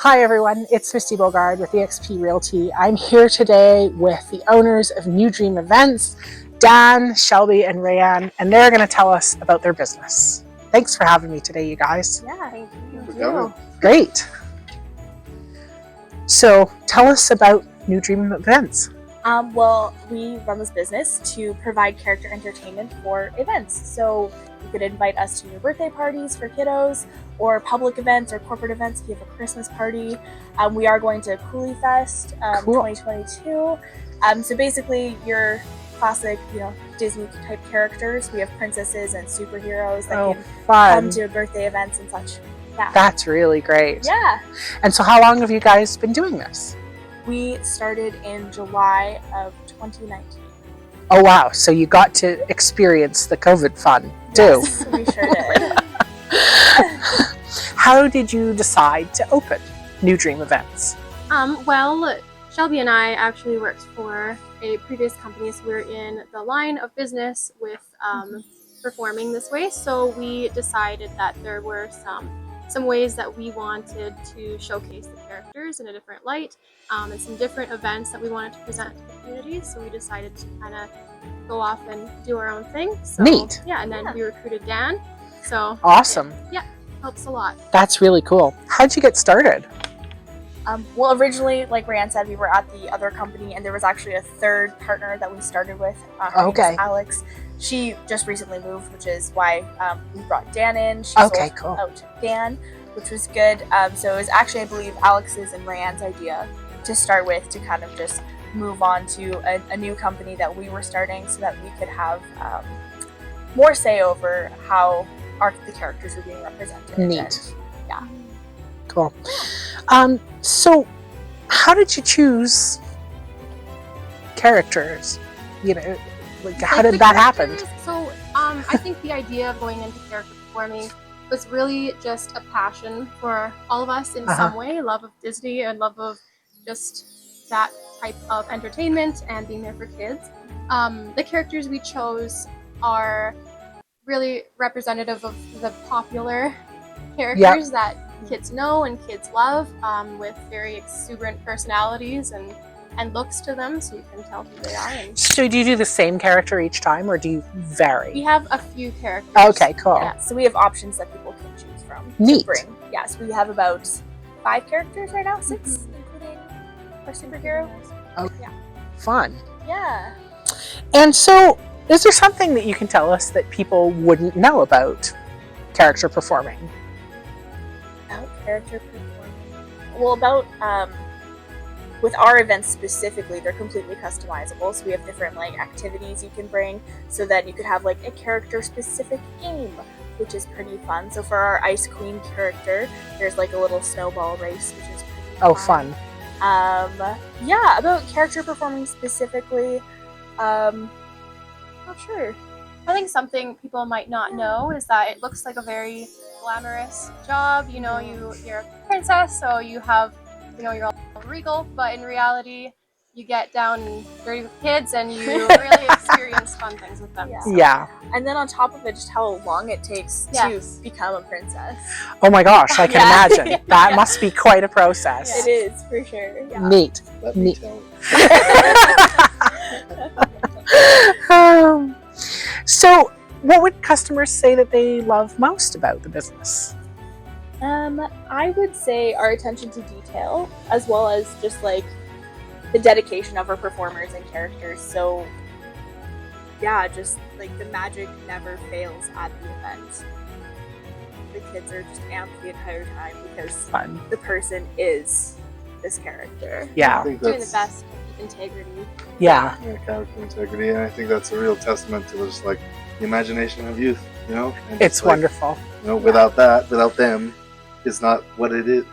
Hi everyone, it's Misty Bogard with eXp Realty. I'm here today with the owners of New Dream Events, Dan, Shelby, and Reanne, and they're going to tell us about their business. Thanks for having me today, you guys. Yeah, thank you. Great. So tell us about New Dream Events. Well, we run this business to provide character entertainment for events. So you could invite us to your birthday parties for kiddos, or public events or corporate events if you have a Christmas party. We are going to Cooley Fest 2022. So basically your classic, Disney type characters. We have princesses and superheroes that can come to birthday events and such. Yeah. That's really great. Yeah. And so how long have you guys been doing this? We started in July of 2019. Oh wow, so you got to experience the COVID fun too. Yes, we sure did. How did you decide to open New Dream Events? Well, Shelby and I actually worked for a previous company, so we're in the line of business with performing this way. So we decided that there were some ways that we wanted to showcase the characters in a different light, and some different events that we wanted to present to the community. So we decided to kind of go off and do our own thing. So, neat. Yeah, and then we recruited Dan. So awesome. Yeah, helps a lot. That's really cool. How'd you get started? Well, originally, like Reanne said, we were at the other company, and there was actually a third partner that we started with. Her name is Alex. She just recently moved, which is why we brought Dan in. She sold out Dan, which was good. So it was actually, I believe, Alex's and Reanne's idea to start with, to kind of just move on to a new company that we were starting, so that we could have more say over how the characters were being represented. Neat. Yeah. Cool. So how did you choose characters? How did that happen? So I think the idea of going into character performing was really just a passion for all of us in some way. Love of Disney and love of just that type of entertainment and being there for kids. The characters we chose are really representative of the popular characters that kids know and kids love, with very exuberant personalities and looks to them, so you can tell who they are. So do you do the same character each time, or do you vary? We have a few characters. Okay, cool. Yeah, so we have options that people can choose from. Neat. To bring. Yeah, so we have about 5 characters right now, 6, including our superhero. Oh, yeah. Fun. Yeah. And so, is there something that you can tell us that people wouldn't know about character performing? About character performing? Well, about with our events specifically, they're completely customizable. So we have different activities you can bring, so that you could have a character specific game, which is pretty fun. So for our Ice Queen character, there's a little snowball race, which is pretty fun. Yeah, about character performing specifically, not sure. I think something people might not know is that it looks like a very glamorous job. You're a princess, so you have, you're all regal, but in reality, you get down and dirty with kids, and you really experience fun things with them. Yeah. And then on top of it, just how long it takes to become a princess. Oh my gosh, I can imagine. That must be quite a process. It is, for sure. Yeah. Neat. Let me tell. So, what would customers say that they love most about the business? I would say our attention to detail, as well as just the dedication of our performers and characters. So yeah, just the magic never fails at the event. The kids are just amped the entire time because the person is this character. Yeah. Doing the best with integrity. Yeah. Character integrity, and I think that's a real testament to just the imagination of youth, And it's wonderful. Without them, it's not what it is,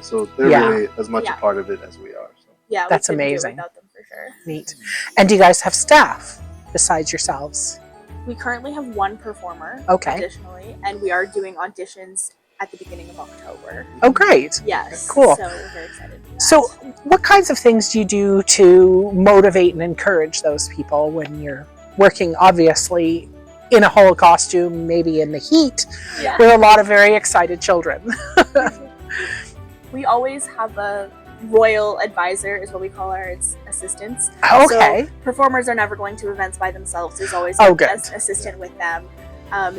So they're really as much a part of it as we are. So. Yeah, that's we amazing. Do it without them for sure. Neat. And do you guys have staff besides yourselves? We currently have 1 performer. Additionally, and we are doing auditions at the beginning of October. Oh, great. Yes. Cool. So we're very excited for that. So what kinds of things do you do to motivate and encourage those people when you're working, obviously, in a whole costume, maybe in the heat, with a lot of very excited children? we always have a royal advisor, is what we call our assistants. Okay. So performers are never going to events by themselves. There's always Oh, an good. assistant with them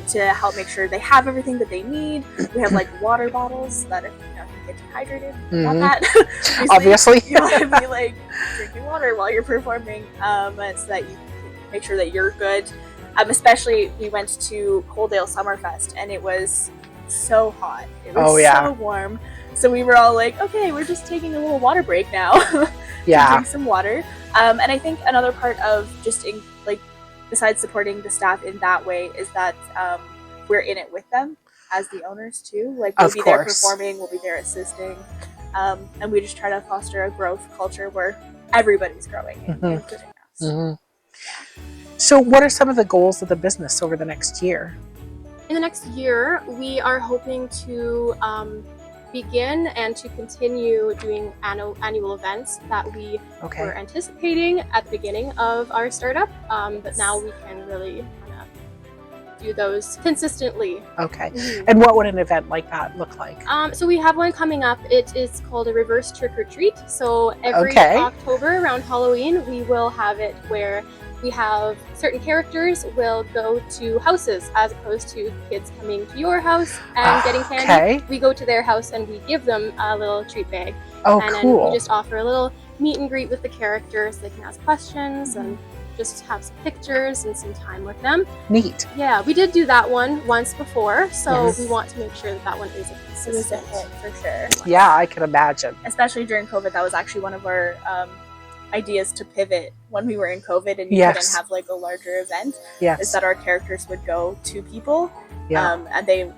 to help make sure they have everything that they need. We have like water bottles that if you get dehydrated, got that. Obviously. You want to be like drinking water while you're performing, so that you can make sure that you're good. Especially, we went to Coaldale Summerfest and it was so hot. It was so warm. So we were all like, okay, we're just taking a little water break now to drink some water. And I think another part of just besides supporting the staff in that way is that we're in it with them as the owners too. Like we'll be there performing, we'll be there assisting, and we just try to foster a growth culture where everybody's growing, including us. So what are some of the goals of the business over the next year? In the next year, we are hoping to begin and to continue doing annual events that we were anticipating at the beginning of our startup, but now we can really kind of do those consistently. Okay. And what would an event like that look like? So we have one coming up. It is called a reverse trick or treat. So every October around Halloween, we will have it where we have certain characters will go to houses as opposed to kids coming to your house and getting candy. We go to their house and we give them a little treat bag. And then we just offer a little meet and greet with the characters. They can ask questions and just have some pictures and some time with them. Neat. Yeah, we did do that one once before, so we want to make sure that that one is a consistent hit for sure. Yeah, I can imagine. Especially during COVID, that was actually one of our ideas to pivot when we were in COVID and you couldn't have like a larger event. Is that our characters would go to people, and they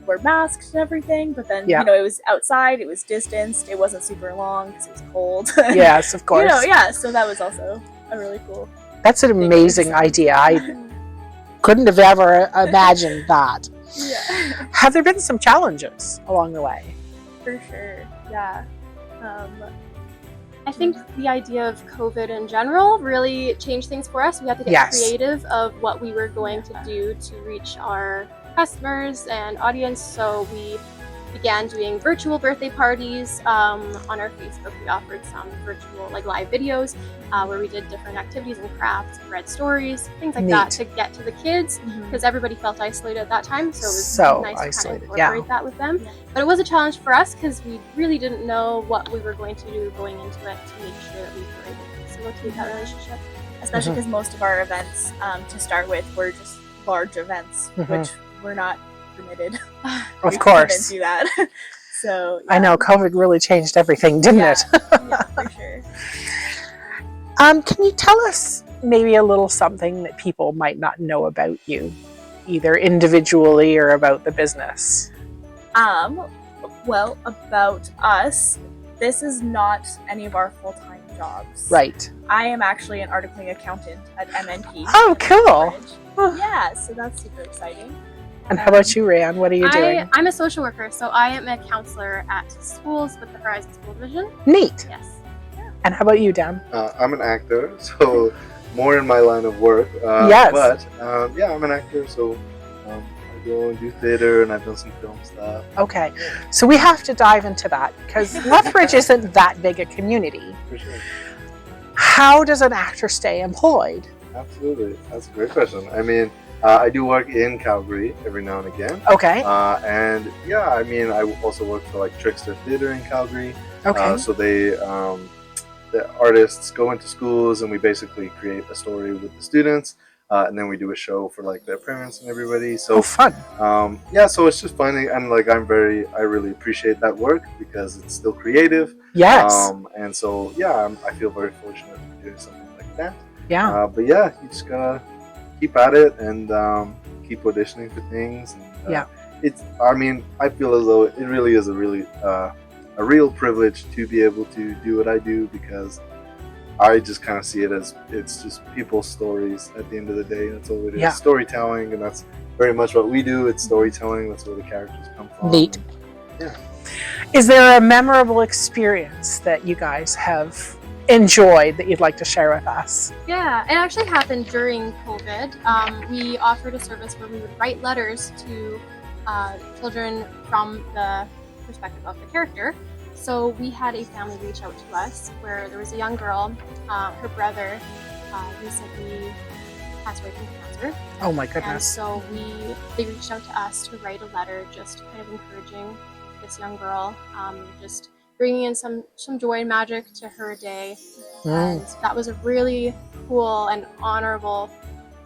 were masked and everything, but then it was outside, it was distanced, it wasn't super long because it was cold. Yes, of course. So that was also a really cool. That's an amazing idea. I couldn't have ever imagined that. Have there been some challenges along the way? For sure, yeah. I think the idea of COVID in general really changed things for us. We had to get creative of what we were going to do to reach our customers and audience. So we began doing virtual birthday parties. On our Facebook, we offered some virtual live videos where we did different activities and crafts, read stories, things like that to get to the kids because everybody felt isolated at that time. So it was nice to kind of incorporate that with them. But it was a challenge for us because we really didn't know what we were going to do going into it to make sure that we were able to facilitate that relationship. Especially because most of our events to start with were just large events, which were not permitted. Of course. Couldn't do that. So I know COVID really changed everything, didn't it? Yeah, for sure. Can you tell us maybe a little something that people might not know about you, either individually or about the business? Well, about us, this is not any of our full-time jobs. Right. I am actually an articling accountant at MNP. Oh, cool. Yeah, so that's super exciting. And how about you, Reanne? What are you doing? I'm a social worker, so I am a counselor at schools with the Horizon School Division. Neat. Yes. And how about you, Dan? I'm an actor, so more in my line of work. Yes. But I'm an actor, so I go and do theater, and I've done some film stuff. Okay, so we have to dive into that because Lethbridge isn't that big a community. For sure. How does an actor stay employed? Absolutely, that's a great question. I mean, I do work in Calgary every now and again. Okay. And yeah, I mean, I also work for Trickster Theater in Calgary. Okay. So they, the artists go into schools and we basically create a story with the students. And then we do a show for their parents and everybody. So fun. So it's just fun, and I really appreciate that work because it's still creative. Yes. And so I feel very fortunate to be doing something like that. Yeah. But yeah, you just gotta keep at it and keep auditioning for things. And, I feel as though it really is a real privilege to be able to do what I do because I just kind of see it as it's just people's stories at the end of the day. That's all it is. Storytelling, and that's very much what we do. It's storytelling. That's where the characters come from. Neat. And, Is there a memorable experience that you guys have enjoyed that you'd like to share with us? Yeah, it actually happened during COVID. We offered a service where we would write letters to children from the perspective of the character. So we had a family reach out to us where there was a young girl, her brother recently passed away from cancer. Oh my And goodness. so they reached out to us to write a letter just kind of encouraging this young girl, just bringing in some joy and magic to her day. And that was a really cool and honorable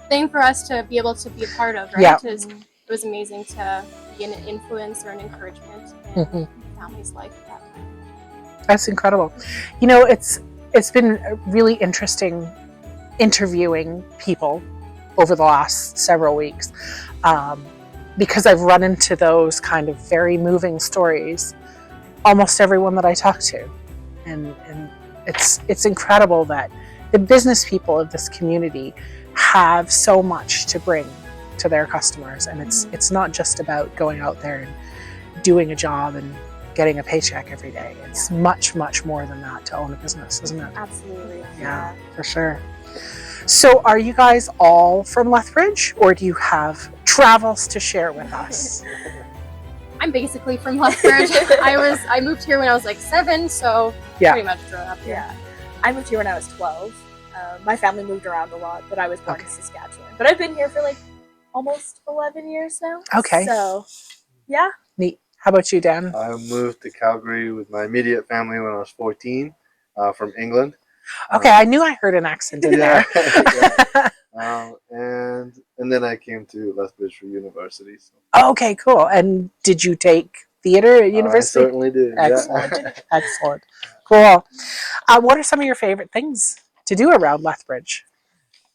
thing for us to be able to be a part of, right? Yeah. It was amazing to be an influence or an encouragement in the family's life at that time. That's incredible. You know, it's been really interesting interviewing people over the last several weeks, because I've run into those kind of very moving stories almost everyone that I talk to, and it's incredible that the business people of this community have so much to bring to their customers, and it's not just about going out there and doing a job and getting a paycheck every day. It's much more than that to own a business, isn't it? Absolutely. Yeah, for sure. So are you guys all from Lethbridge, or do you have travels to share with us? I'm basically from Lethbridge. I moved here when I was like 7, so pretty much grown up here. Yeah. I moved here when I was 12. My family moved around a lot, but I was born in Saskatchewan. But I've been here for like almost 11 years now. Okay. So, yeah. Neat. How about you, Dan? I moved to Calgary with my immediate family when I was 14, from England. Okay, I knew I heard an accent in there. And then I came to Lethbridge for university. So. Okay, cool. And did you take theater at university? I certainly did. Excellent. Yeah. Excellent. Cool. What are some of your favorite things to do around Lethbridge?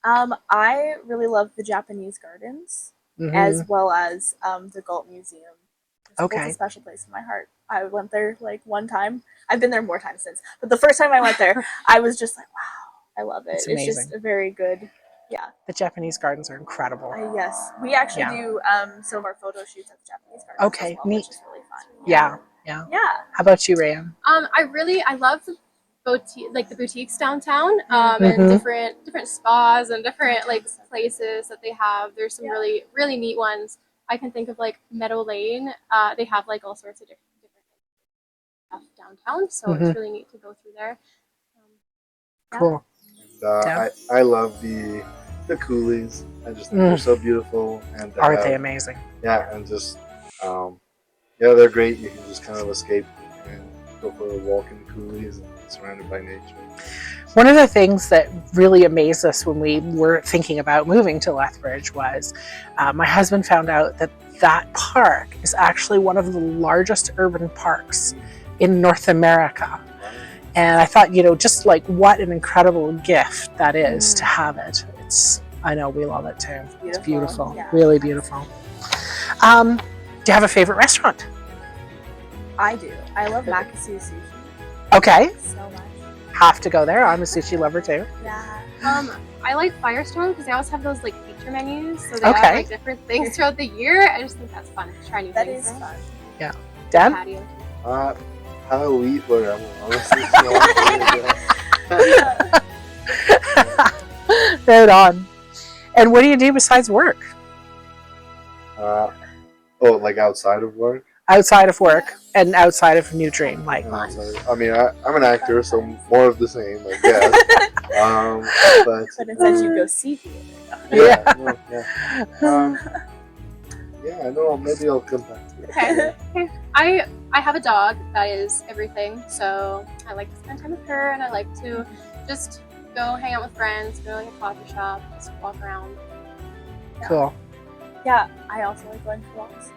I really love the Japanese gardens, as well as the Galt Museum. It's a special place in my heart. I went there like one time. I've been there more times since, but the first time I went there, I was just like, wow, I love it. It's just a very good, The Japanese gardens are incredible. Yes, we actually do some of our photo shoots at the Japanese gardens. Okay, as well, neat. Which is really fun. Yeah. How about you, Reanne? I love the boutiques downtown, and different spas and different like places that they have. There's some really neat ones. I can think of like Meadow Lane. They have like all sorts of different stuff downtown, so it's really neat to go through there. Cool. And, I love the coulees. I just think they're so beautiful. And aren't they amazing? Yeah, and just they're great. You can just kind of escape and go for a walk in the coulees and be surrounded by nature. One of the things that really amazed us when we were thinking about moving to Lethbridge was my husband found out that park is actually one of the largest urban parks in North America. And I thought, just like what an incredible gift that is to have it. I know we love it too. It's beautiful, really beautiful. Do you have a favorite restaurant? I do. I love Makassu Sushi. Okay. So much. Have to go there. I'm a sushi lover too. Yeah. I like Firestone because they always have those like feature menus, so they have like different things throughout the year. I just think that's fun to try new things. That is fun. Yeah. Dan? Patio. I'll eat whatever, honestly. Right on. And what do you do besides work? Like outside of work? Outside of work and outside of New Dream, like. I mean, I'm an actor, so more of the same, I guess. But it says you go see theater. No, maybe I'll come back to it. Okay. I have a dog that is everything, so I like to spend time with her, and I like to just go hang out with friends, go to like a coffee shop, just walk around. Cool. Yeah, I also like going for walks.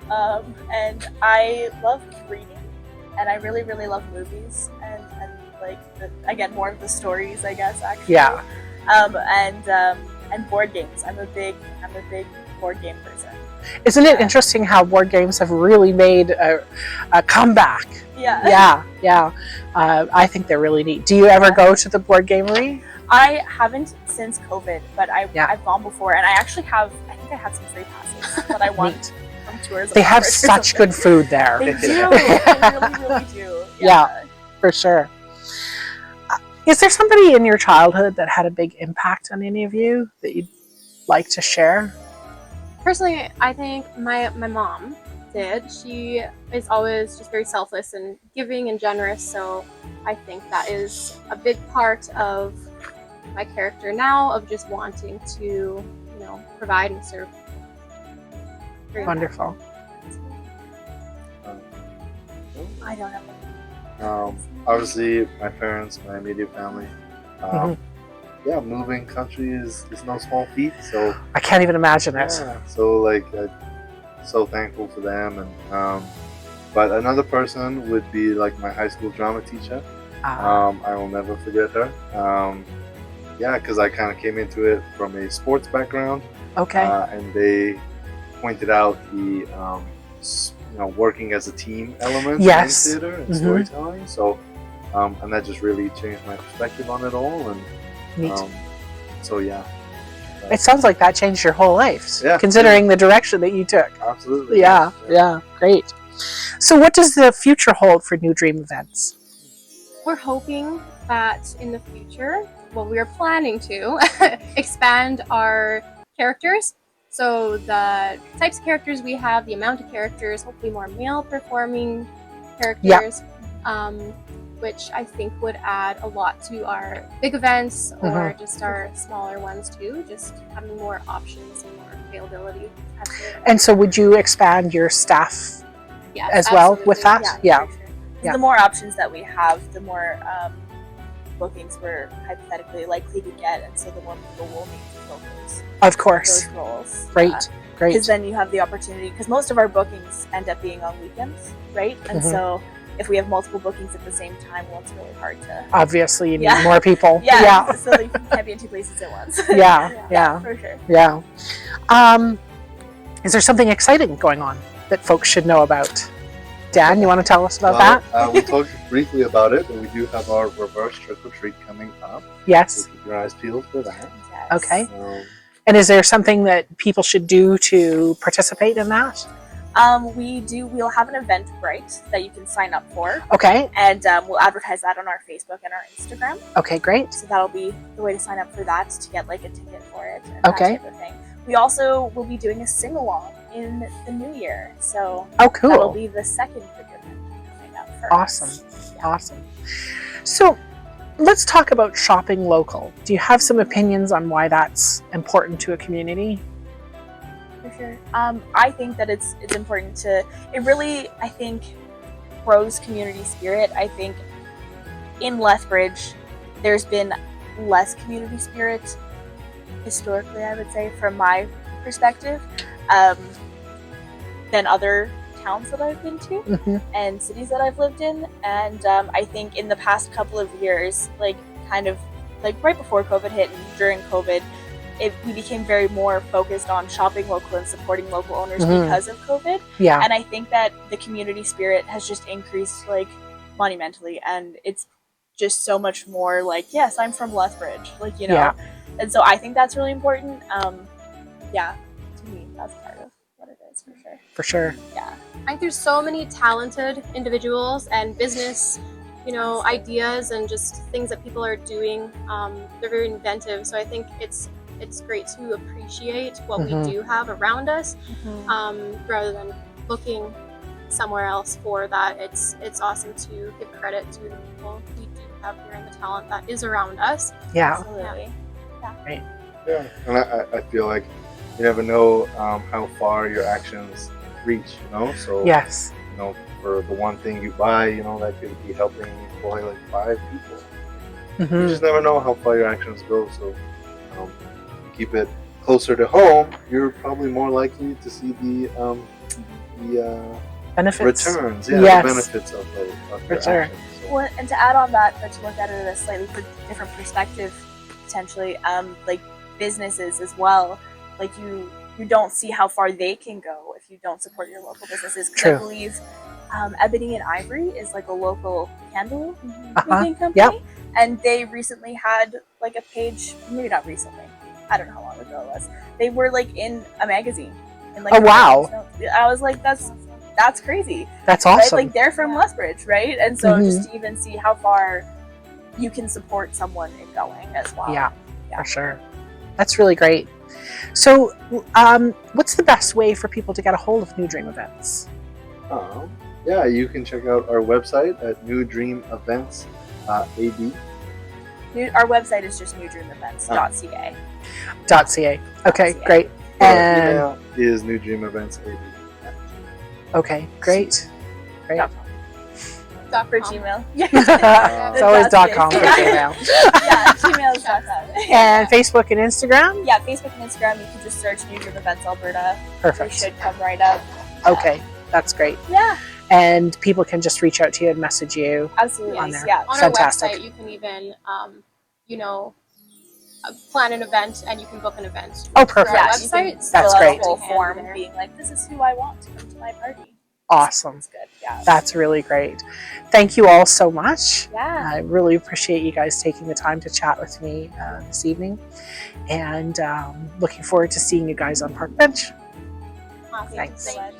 And I love reading, and I really, really love movies, and like again more of the stories, I guess, actually. Yeah. And board games. I'm a big board game person. Isn't it interesting how board games have really made a comeback? Yeah. Yeah. I think they're really neat. Do you ever go to the board gamery? I haven't since COVID, but I've gone before, and I think I have some free passes that I want from tours. They have such good food there. They do. They really do. Yeah, for sure. Is there somebody in your childhood that had a big impact on any of you that you'd like to share? Personally, I think my mom did. She is always just very selfless and giving and generous, so I think that is a big part of my character now, of just wanting to, you know, provide and serve. Very Wonderful. I don't have Obviously, my parents, my immediate family. Yeah, moving country is no small feat. So I can't even imagine it. yeah, so like I'm so thankful for them. And but another person would be like my high school drama teacher. I will never forget her. Yeah, because I kind of came into it from a sports background. Okay. And they pointed out the working as a team element Yes. in theater and storytelling. So and that just really changed my perspective on it all. And Neat. So yeah. It sounds like that changed your whole life, Yeah. considering the direction that you took. Absolutely. Yeah, great. So what does the future hold for New Dream Events? We're hoping that in the future, well, we are planning to expand our characters. So the types of characters we have, the amount of characters, hopefully more male performing characters, which I think would add a lot to our big events or just our smaller ones too, just having more options and more availability. Absolutely. And so would you expand your staff Yes, as well with absolutely. that? Yeah. for sure. 'Cause Yeah. The more options that we have, the more bookings we're hypothetically likely to get, and so the more people will need to fill Of course. those roles. Great. Because then you have the opportunity, because most of our bookings end up being on weekends, right? And so if we have multiple bookings at the same time, well, it's really hard to. Obviously, you need Yeah. more people. Yeah. So like, you can't be in two places at once. Yeah. For sure. Yeah. Is there something exciting going on that folks should know about? Dan, you want to tell us about that? We talked briefly about it, and we do have our reverse trick or treat coming up. Yes. So keep your eyes peeled for that. Yes. Okay. And is there something that people should do to participate in that? We'll have an Eventbrite that you can sign up for. Okay. And we'll advertise that on our Facebook and our Instagram. Okay, great. So that'll be the way to sign up for that, to get like a ticket for it and Okay. that type of thing. We also will be doing a sing-along in the new year. So Oh, cool. that'll be the second big event coming up for Awesome. us. Awesome. So let's talk about shopping local. Do you have some opinions on why that's important to a community? For sure. I think that it's important to, it really, I think, grows community spirit. I think in Lethbridge, there's been less community spirit historically, I would say, from my perspective, than other towns that I've been to and cities that I've lived in. And I think in the past couple of years, like kind of like right before COVID hit and during COVID, we became very more focused on shopping local and supporting local owners because of COVID. Yeah. And I think that the community spirit has just increased like monumentally, and it's just so much more like, yes, I'm from Lethbridge, like, you know. Yeah. And so I think that's really important. Yeah, to me, that's part of what it is, for sure. For sure. Yeah. I think there's so many talented individuals and business, you know, ideas and just things that people are doing. They're very inventive, so I think it's great to appreciate what we do have around us, rather than looking somewhere else for that. It's awesome to give credit to the people we do have here and the talent that is around us. Yeah. Absolutely. Yeah, and I feel like you never know how far your actions reach, you know. So Yes. you know, for the one thing you buy, you know, that could be helping employ like 5 people. You just never know how far your actions go. So keep it closer to home. You're probably more likely to see the Benefits. returns, Yes. the benefits of your sure. actions. So, Well, and to add on that, but to look at it at a slightly different perspective, potentially, like businesses as well, like you don't see how far they can go if you don't support your local businesses. Because True. I believe Ebony and Ivory is like a local candle Uh-huh. making company, Yep. and they recently had like a page, maybe not recently, I don't know how long ago it was. They were like in a magazine. In, like, Oh, wow. I was like, that's crazy. That's Right? awesome. Like they're from Lethbridge, right? And so just to even see how far you can support someone in going as well. Yeah, for sure. That's really great. So, what's the best way for people to get a hold of New Dream Events? Yeah, you can check out our website at New Dream Events AB. Our website is just newdreamevents.ca. .ca. Okay, .ca. great. Our And email is newdreameventsab. okay, great. Great. For Gmail. It's always .com for Gmail. Yeah, Gmail.com. And Facebook and Instagram? Yeah, Facebook and Instagram, you can just search New Dream Events Alberta. Perfect. We should come right up. Okay, that's great. Yeah. And people can just reach out to you and message you. Absolutely. On there. Yeah. On Fantastic. our website, you can even, plan an event and you can book an event. Oh, perfect. Yeah, website. you can That's fill out great. a whole form being like, this is who I want to come to my party. Awesome. That's good. Yeah. That's really great. Thank you all so much. Yeah. I really appreciate you guys taking the time to chat with me this evening. And looking forward to seeing you guys on Park Bench. Awesome. Thanks. So much.